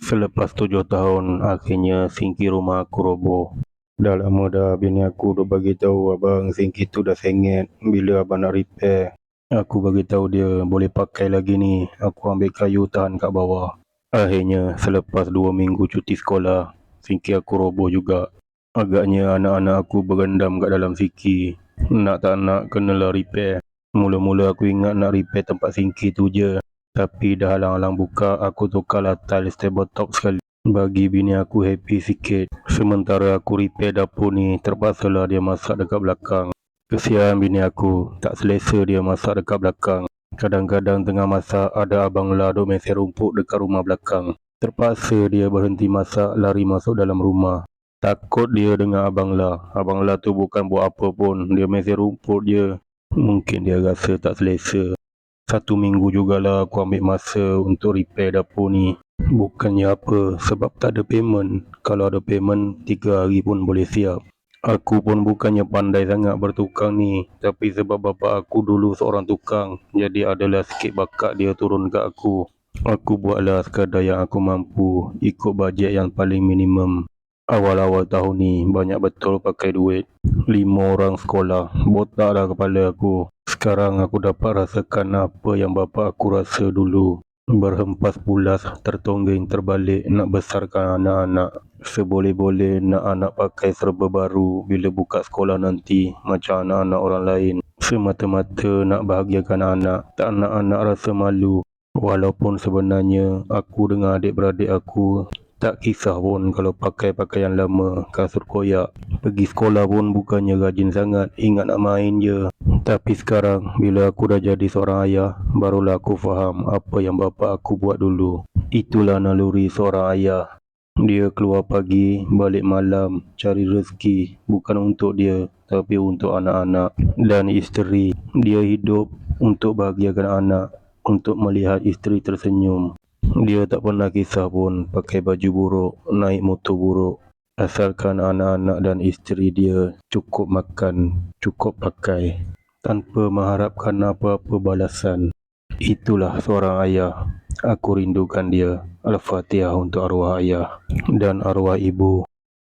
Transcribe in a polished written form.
Selepas 7 tahun, akhirnya singki rumah aku roboh. Dah lama dah bini aku dah bagi tahu abang singki tu dah sengit, bila abang nak repair. Aku bagi tahu dia boleh pakai lagi ni, aku ambil kayu tahan kat bawah. Akhirnya selepas 2 minggu cuti sekolah, singki aku roboh juga. Agaknya anak-anak aku berendam kat dalam singki. Nak tak nak kenalah repair. Mula-mula aku ingat nak repair tempat singki tu je. Tapi dah halang-halang buka, aku tukarlah tiles tabletop sekali. Bagi bini aku happy sikit. Sementara aku repair dapur ni, terpaksalah dia masak dekat belakang. Kesian bini aku, tak selesa dia masak dekat belakang. Kadang-kadang tengah masak, ada abang lah duk mesej rumput dekat rumah belakang. Terpaksa dia berhenti masak, lari masuk dalam rumah. Takut dia dengan abang lah. Abang lah tu bukan buat apa pun, dia mesej rumput je. Mungkin dia rasa tak selesa. 1 minggu jugalah aku ambil masa untuk repair dapur ni. Bukannya apa, sebab tak ada payment. Kalau ada payment, 3 hari pun boleh siap. Aku pun bukannya pandai sangat bertukang ni. Tapi sebab bapa aku dulu seorang tukang, jadi adalah sikit bakat dia turun kat aku. Aku buatlah sekadar yang aku mampu, ikut bajet yang paling minimum. Awal-awal tahun ni, banyak betul pakai duit. 5 orang sekolah, botak dah kepala aku. Sekarang aku dapat rasakan apa yang bapa aku rasa dulu. Berhempas pulas, tertonggeng terbalik nak besarkan anak-anak. Seboleh-boleh nak anak pakai serba baru bila buka sekolah nanti macam anak-anak orang lain. Semata-mata nak bahagiakan anak, tak nak anak rasa malu. Walaupun sebenarnya aku dengan adik-beradik aku tak kisah pun kalau pakai pakaian lama, kasut koyak. Pergi sekolah pun bukannya rajin sangat, ingat nak main je. Tapi sekarang, bila aku dah jadi seorang ayah, barulah aku faham apa yang bapa aku buat dulu. Itulah naluri seorang ayah. Dia keluar pagi, balik malam, cari rezeki. Bukan untuk dia, tapi untuk anak-anak dan isteri. Dia hidup untuk bahagiakan anak, untuk melihat isteri tersenyum. Dia tak pernah kisah pun pakai baju buruk, naik motor buruk. Asalkan anak-anak dan isteri dia cukup makan, cukup pakai, tanpa mengharapkan apa-apa balasan. Itulah seorang ayah. Aku rindukan dia. Al-Fatihah untuk arwah ayah dan arwah ibu.